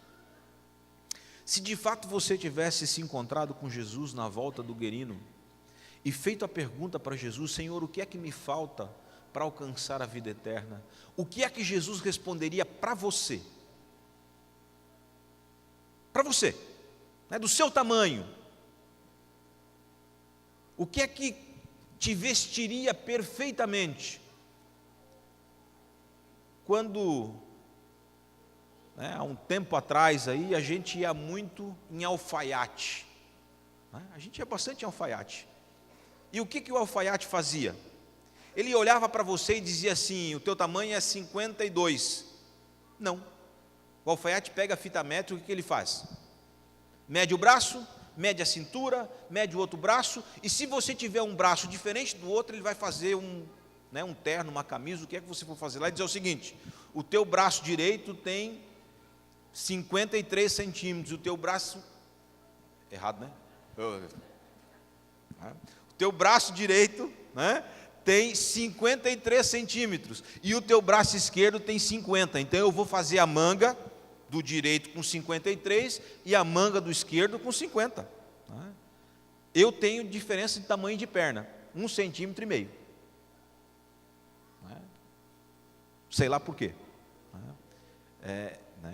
Se de fato você tivesse se encontrado com Jesus na volta do Gerino e feito a pergunta para Jesus: Senhor, o que é que me falta para alcançar a vida eterna? O que é que Jesus responderia para você? Para você, né, do seu tamanho. O que é que te vestiria perfeitamente? Quando, há um tempo atrás aí, a gente ia muito em alfaiate, né? A gente ia bastante em alfaiate. E o que o alfaiate fazia? Ele olhava para você e dizia assim: o teu tamanho é 52. Não. O alfaiate pega a fita métrica, o que ele faz? Mede o braço, mede a cintura, mede o outro braço, e se você tiver um braço diferente do outro, ele vai fazer um terno, uma camisa, o que é que você for fazer lá, e dizer o seguinte: o teu braço direito tem 53 centímetros, o teu braço, errado, né? O teu braço direito, né, tem 53 centímetros, e o teu braço esquerdo tem 50, então eu vou fazer a manga do direito com 53 e a manga do esquerdo com 50. Eu tenho diferença de tamanho de perna, 1,5 centímetros. Sei lá por quê.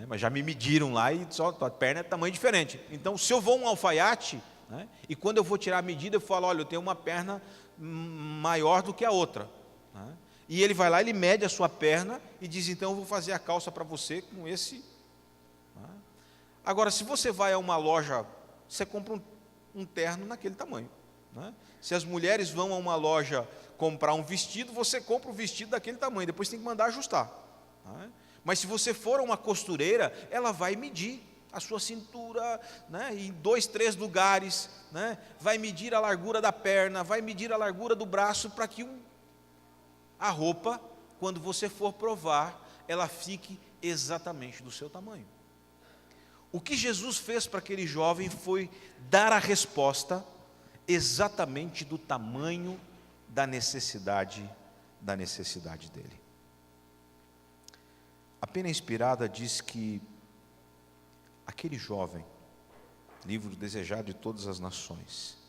Mas já me mediram lá e só a perna é tamanho diferente. Então, se eu vou um alfaiate, e quando eu vou tirar a medida, eu falo: olha, eu tenho uma perna maior do que a outra. E ele vai lá, ele mede a sua perna e diz: então eu vou fazer a calça para você com esse. Agora, se você vai a uma loja, você compra um terno naquele tamanho, né? Se as mulheres vão a uma loja comprar um vestido, você compra o vestido daquele tamanho, depois tem que mandar ajustar, né? Mas se você for a uma costureira, ela vai medir a sua cintura, né, em 2, 3 lugares, né? Vai medir a largura da perna, vai medir a largura do braço, para que a roupa, quando você for provar, ela fique exatamente do seu tamanho. O que Jesus fez para aquele jovem foi dar a resposta exatamente do tamanho da necessidade dele. A Pena Inspirada diz que aquele jovem, livro desejado de todas as nações,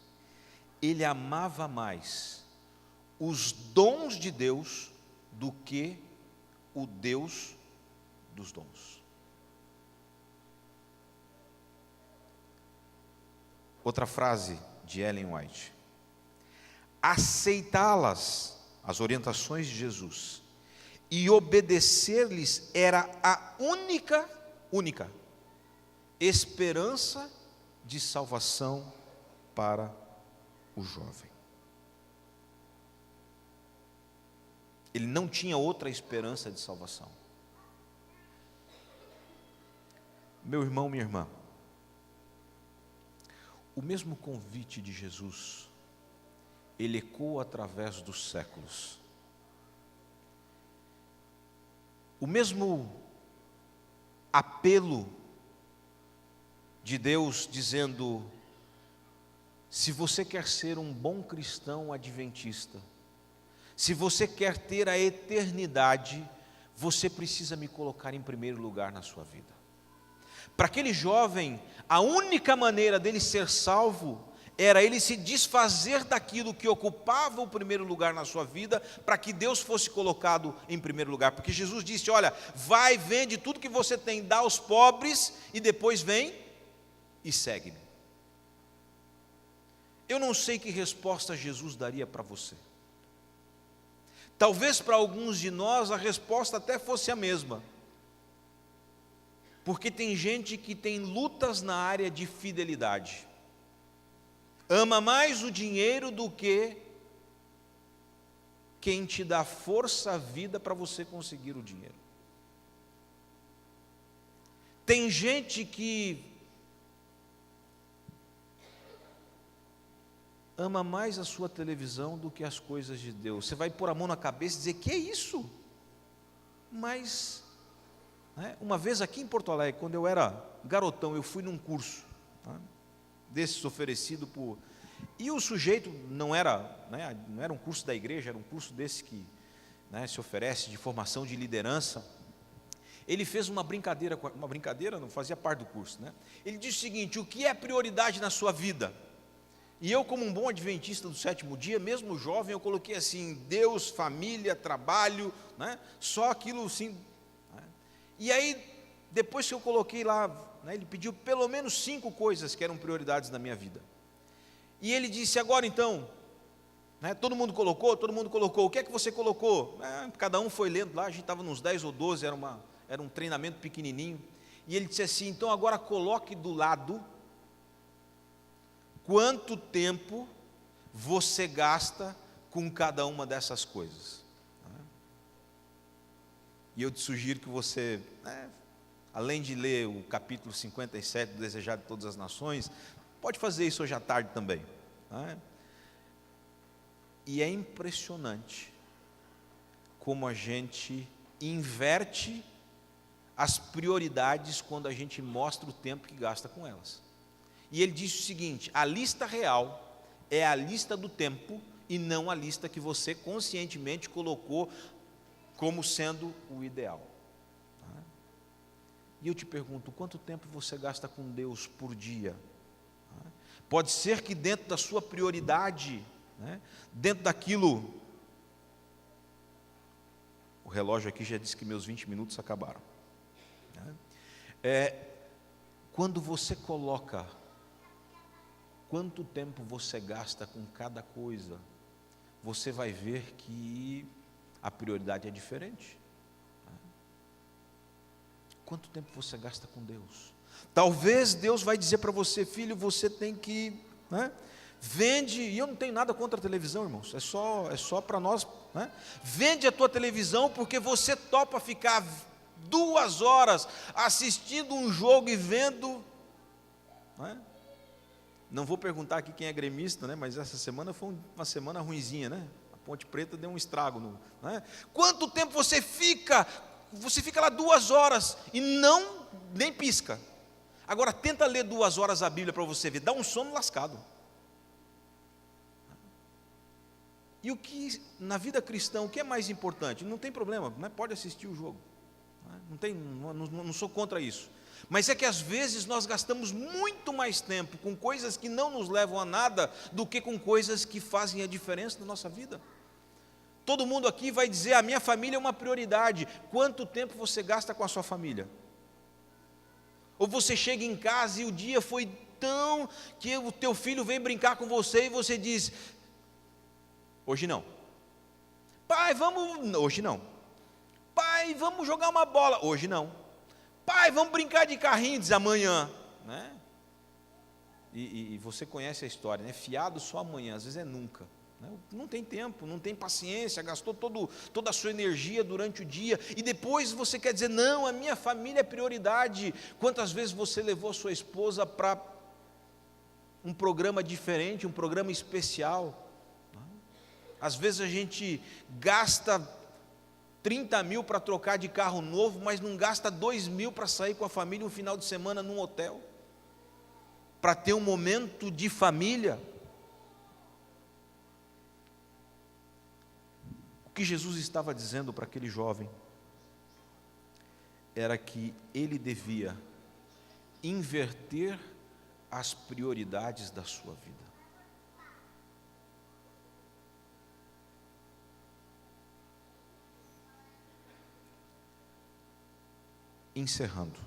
ele amava mais os dons de Deus do que o Deus dos dons. Outra frase de Ellen White: aceitá-las, as orientações de Jesus, e obedecer-lhes era a única esperança de salvação para o jovem. Ele não tinha outra esperança de salvação. Meu irmão, minha irmã, o mesmo convite de Jesus, ele ecoa através dos séculos. O mesmo apelo de Deus dizendo: se você quer ser um bom cristão adventista, se você quer ter a eternidade, você precisa me colocar em primeiro lugar na sua vida. Para aquele jovem, a única maneira dele ser salvo era ele se desfazer daquilo que ocupava o primeiro lugar na sua vida, para que Deus fosse colocado em primeiro lugar. Porque Jesus disse: olha, vai, vende tudo que você tem, dá aos pobres, e depois vem e segue-me. Eu não sei que resposta Jesus daria para você. Talvez para alguns de nós a resposta até fosse a mesma. Porque tem gente que tem lutas na área de fidelidade. Ama mais o dinheiro do que quem te dá força, a vida para você conseguir o dinheiro. Tem gente que ama mais a sua televisão do que as coisas de Deus. Você vai pôr a mão na cabeça e dizer: que é isso? Mas, uma vez aqui em Porto Alegre, quando eu era garotão, eu fui num curso desses oferecido por... E o sujeito não era um curso da igreja, era um curso desse que se oferece de formação de liderança. Ele fez uma brincadeira, não fazia parte do curso. Ele disse o seguinte: o que é prioridade na sua vida? E eu, como um bom adventista do sétimo dia, mesmo jovem, eu coloquei assim: Deus, família, trabalho, só aquilo assim. E aí, depois que eu coloquei lá, ele pediu pelo menos 5 coisas que eram prioridades na minha vida. E ele disse: agora então, todo mundo colocou, o que é que você colocou? Cada um foi lendo lá, a gente estava nos 10 ou 12, era um treinamento pequenininho. E ele disse assim: então agora coloque do lado quanto tempo você gasta com cada uma dessas coisas. E eu te sugiro que você, além de ler o capítulo 57 do Desejar de Todas as Nações, pode fazer isso hoje à tarde também. E é impressionante como a gente inverte as prioridades quando a gente mostra o tempo que gasta com elas. E ele disse o seguinte: a lista real é a lista do tempo e não a lista que você conscientemente colocou como sendo o ideal. E eu te pergunto: quanto tempo você gasta com Deus por dia? Pode ser que dentro da sua prioridade, dentro daquilo... O relógio aqui já disse que meus 20 minutos acabaram. Quando você coloca quanto tempo você gasta com cada coisa, você vai ver que a prioridade é diferente. Quanto tempo você gasta com Deus? Talvez Deus vai dizer para você: filho, você tem que... Vende, e eu não tenho nada contra a televisão, irmãos, é só para nós. Vende a tua televisão, porque você topa ficar 2 horas assistindo um jogo e vendo... Não vou perguntar aqui quem é gremista, mas essa semana foi uma semana ruinzinha, A Ponte Preta deu um estrago. Quanto tempo você fica? Você fica lá 2 horas e nem pisca. Agora tenta ler 2 horas a Bíblia para você ver, dá um sono lascado. E o que, na vida cristã, o que é mais importante? Não tem problema, pode assistir o jogo. Não sou contra isso. Mas é que às vezes nós gastamos muito mais tempo com coisas que não nos levam a nada do que com coisas que fazem a diferença na nossa vida. Todo mundo aqui vai dizer: a minha família é uma prioridade. Quanto tempo você gasta com a sua família? Ou você chega em casa e o dia foi tão que o teu filho vem brincar com você e você diz: hoje não. Pai, vamos... Hoje não. Pai, vamos jogar uma bola. Hoje não. Pai, vamos brincar de carrinho. Diz: amanhã. E você conhece a história, fiado só amanhã, às vezes é nunca. Não tem tempo, não tem paciência, gastou toda a sua energia durante o dia, e depois você quer dizer: não, a minha família é prioridade. Quantas vezes você levou a sua esposa para um programa diferente, um programa especial? Às vezes a gente gasta 30 mil para trocar de carro novo, mas não gasta 2 mil para sair com a família um final de semana num hotel, para ter um momento de família. O que Jesus estava dizendo para aquele jovem era que ele devia inverter as prioridades da sua vida. Encerrando,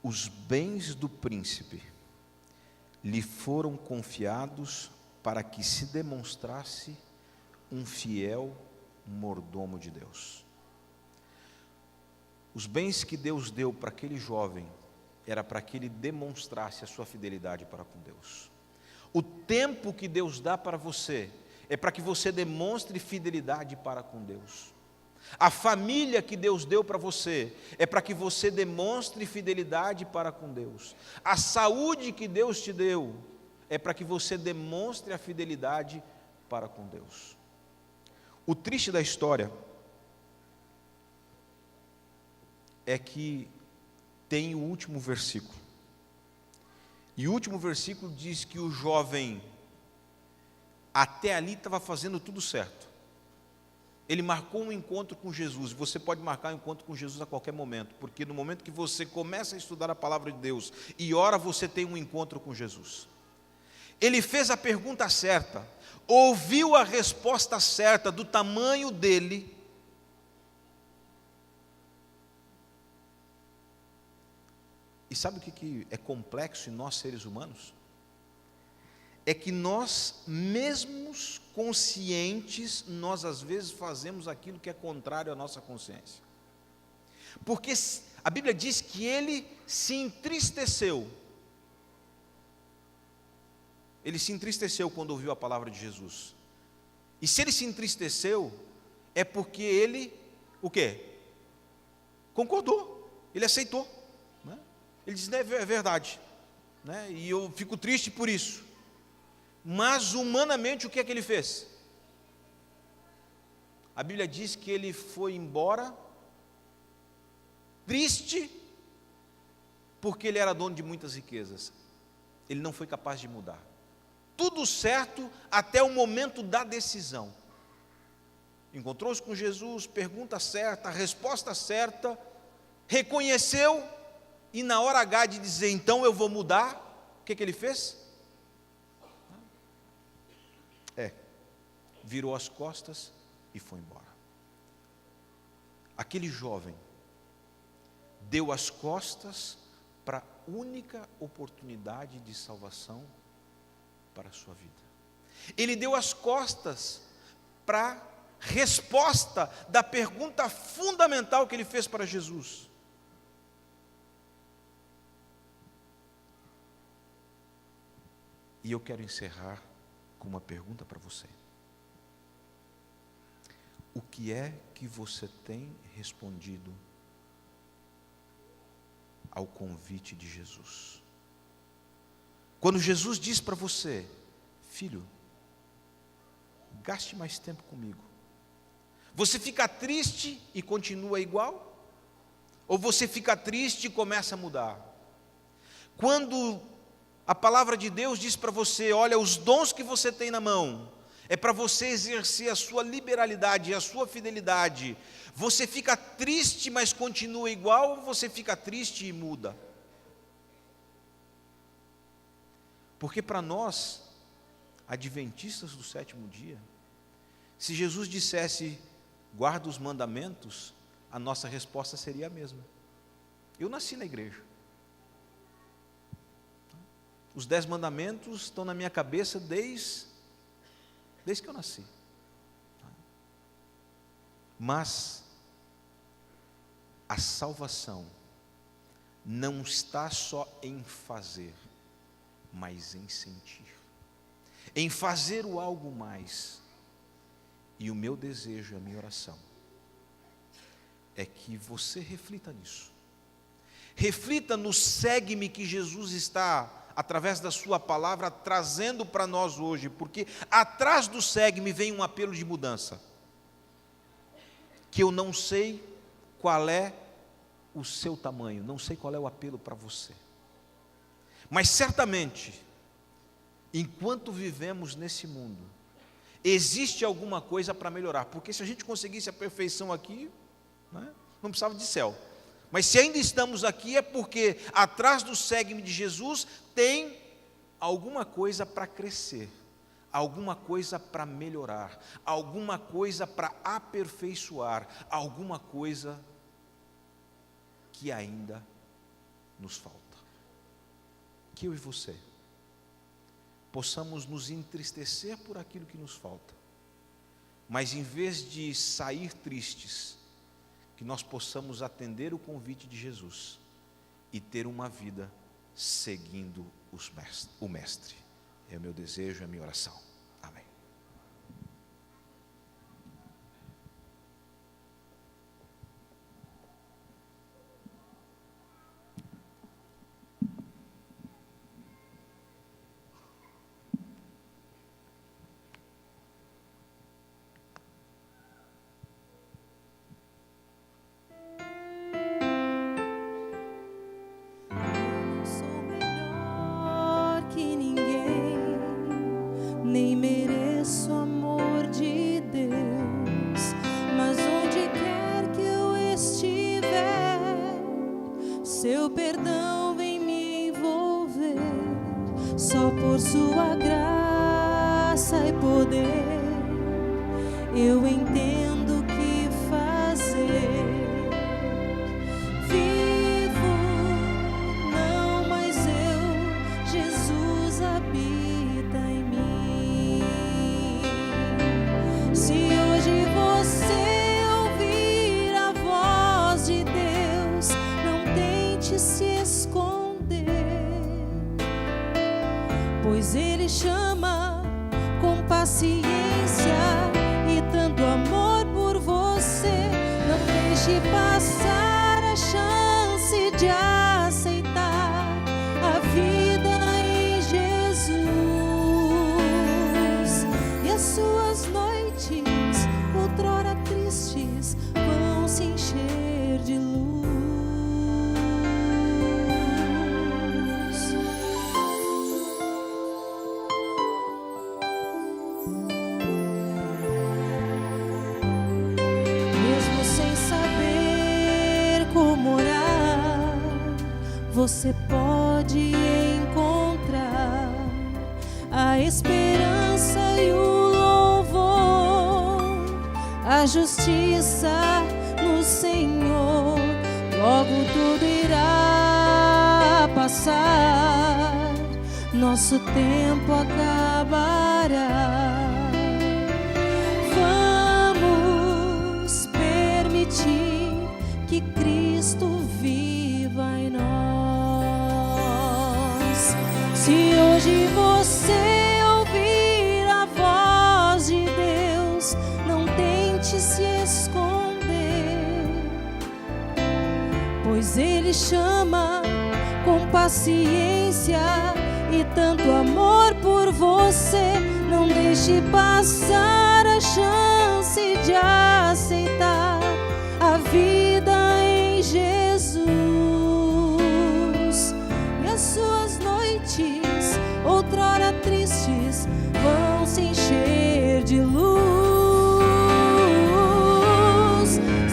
os bens do príncipe lhe foram confiados para que se demonstrasse um fiel mordomo de Deus. Os bens que Deus deu para aquele jovem era para que ele demonstrasse a sua fidelidade para com Deus. O tempo que Deus dá para você é para que você demonstre fidelidade para com Deus. A família que Deus deu para você é para que você demonstre fidelidade para com Deus. A saúde que Deus te deu é para que você demonstre a fidelidade para com Deus. O triste da história é que tem o último versículo. E o último versículo diz que o jovem até ali estava fazendo tudo certo. Ele marcou um encontro com Jesus. Você pode marcar um encontro com Jesus a qualquer momento, porque no momento que você começa a estudar a palavra de Deus e ora, você tem um encontro com Jesus. Ele fez a pergunta certa, ouviu a resposta certa do tamanho dele. E sabe o que é complexo em nós seres humanos? É que nós, mesmos conscientes, nós às vezes fazemos aquilo que é contrário à nossa consciência. Porque a Bíblia diz que ele se entristeceu. Ele se entristeceu quando ouviu a palavra de Jesus. E se ele se entristeceu, é porque ele, o quê? Concordou, ele aceitou. Né? Ele diz, é verdade, né? E eu fico triste por isso. Mas humanamente o que é que ele fez? A Bíblia diz que ele foi embora triste, porque ele era dono de muitas riquezas. Ele não foi capaz de mudar. Tudo certo até o momento da decisão. Encontrou-se com Jesus, pergunta certa, resposta certa, reconheceu, e na hora H de dizer, então eu vou mudar, o que ele fez? Virou as costas e foi embora. Aquele jovem deu as costas para a única oportunidade de salvação para a sua vida. Ele deu as costas para a resposta da pergunta fundamental que ele fez para Jesus. E eu quero encerrar com uma pergunta para você. O que é que você tem respondido ao convite de Jesus? Quando Jesus diz para você, filho, gaste mais tempo comigo, você fica triste e continua igual? Ou você fica triste e começa a mudar? Quando a palavra de Deus diz para você, olha, os dons que você tem na mão, é para você exercer a sua liberalidade, a sua fidelidade. Você fica triste, mas continua igual, ou você fica triste e muda? Porque para nós, adventistas do sétimo dia, se Jesus dissesse, guarda os mandamentos, a nossa resposta seria a mesma. Eu nasci na igreja. Os 10 mandamentos estão na minha cabeça desde que eu nasci. Mas a salvação não está só em fazer, mas em sentir. Em fazer o algo mais. E o meu desejo, a minha oração, é que você reflita nisso. Reflita no segue-me que Jesus está, através da sua palavra, trazendo para nós hoje, porque atrás do segue-me vem um apelo de mudança, que eu não sei qual é o seu tamanho, não sei qual é o apelo para você, mas certamente, enquanto vivemos nesse mundo, existe alguma coisa para melhorar, porque se a gente conseguisse a perfeição aqui, né, não precisava de céu. Mas se ainda estamos aqui é porque atrás do segue-me de Jesus tem alguma coisa para crescer, alguma coisa para melhorar, alguma coisa para aperfeiçoar, alguma coisa que ainda nos falta. Que eu e você possamos nos entristecer por aquilo que nos falta, mas em vez de sair tristes, que nós possamos atender o convite de Jesus e ter uma vida seguindo o Mestre. É o meu desejo, é a minha oração. Amém. Nem mereço amor de Deus, mas onde quer que eu estiver, seu perdão vem me envolver. Só por sua graça e poder eu entendo o que fazer. Vivo, não mais eu, Jesus habita em mim. Se hoje você ouvir a voz de Deus, não tente se esconder, pois Ele chama com paciência e tanto amor por você. Não deixe passar a chance de aceitar a vida em Jesus. E as suas noites, outrora tristes, vão se encher de luz. Mesmo sem saber como orar, você pode encontrar a esperança e o louvor, a justiça no Senhor. Logo tudo irá passar, nosso tempo acabará. Vamos permitir que Cristo viva em nós. Se hoje você ouvir a voz de Deus, não tente se esconder, pois Ele chama com paciência e tanto amor por você. Não deixe passar a chance de aceitar a vida em Jesus. E as suas noites, outrora tristes, vão se encher de luz.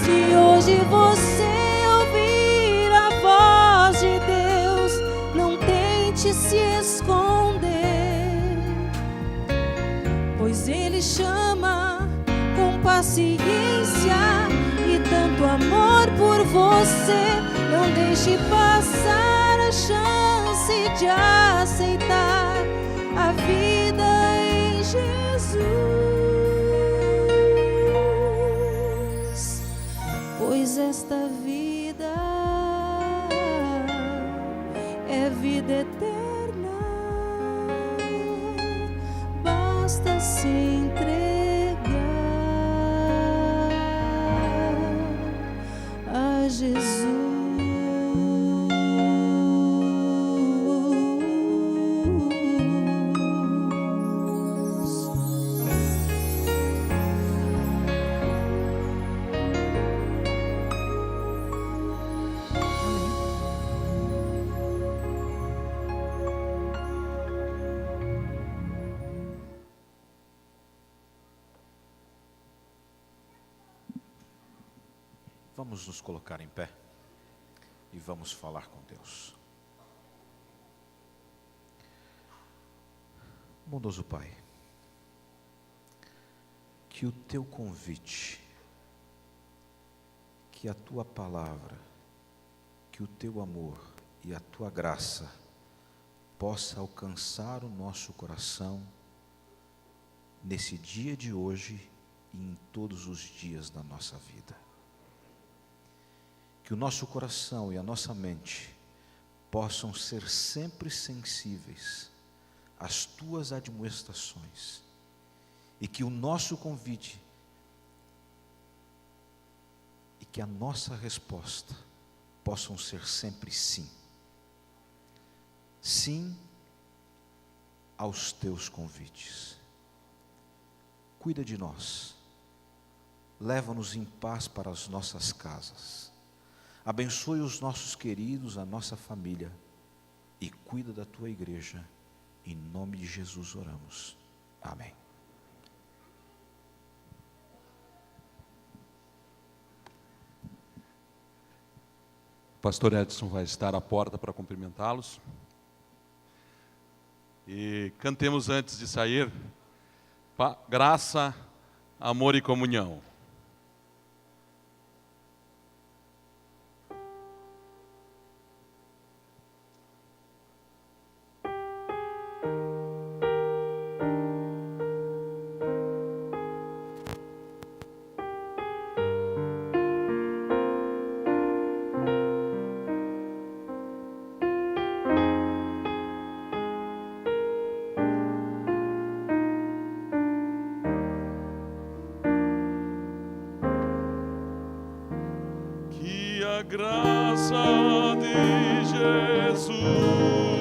Se hoje você ouvir a voz de Deus, não tente se esconder, pois Ele chama com paciência e tanto amor por você. Não deixe passar a chance de aceitar a vida em Jesus, pois esta vida é vida eterna. Basta se entregar a Jesus. Vamos nos colocar em pé e vamos falar com Deus. Bondoso Pai, que o Teu convite, que a Tua palavra que o teu amor e a tua graça possa alcançar o nosso coração nesse dia de hoje e em todos os dias da nossa vida. Que o nosso coração e a nossa mente possam ser sempre sensíveis às tuas admoestações e que o nosso convite e que a nossa resposta possam ser sempre sim. Sim aos teus convites. Cuida de nós, leva-nos em paz para as nossas casas, abençoe os nossos queridos, a nossa família e cuida da tua igreja. Em nome de Jesus oramos. Amém. O pastor Edson vai estar à porta para cumprimentá-los. E cantemos antes de sair, graça, amor e comunhão. Que a graça de Jesus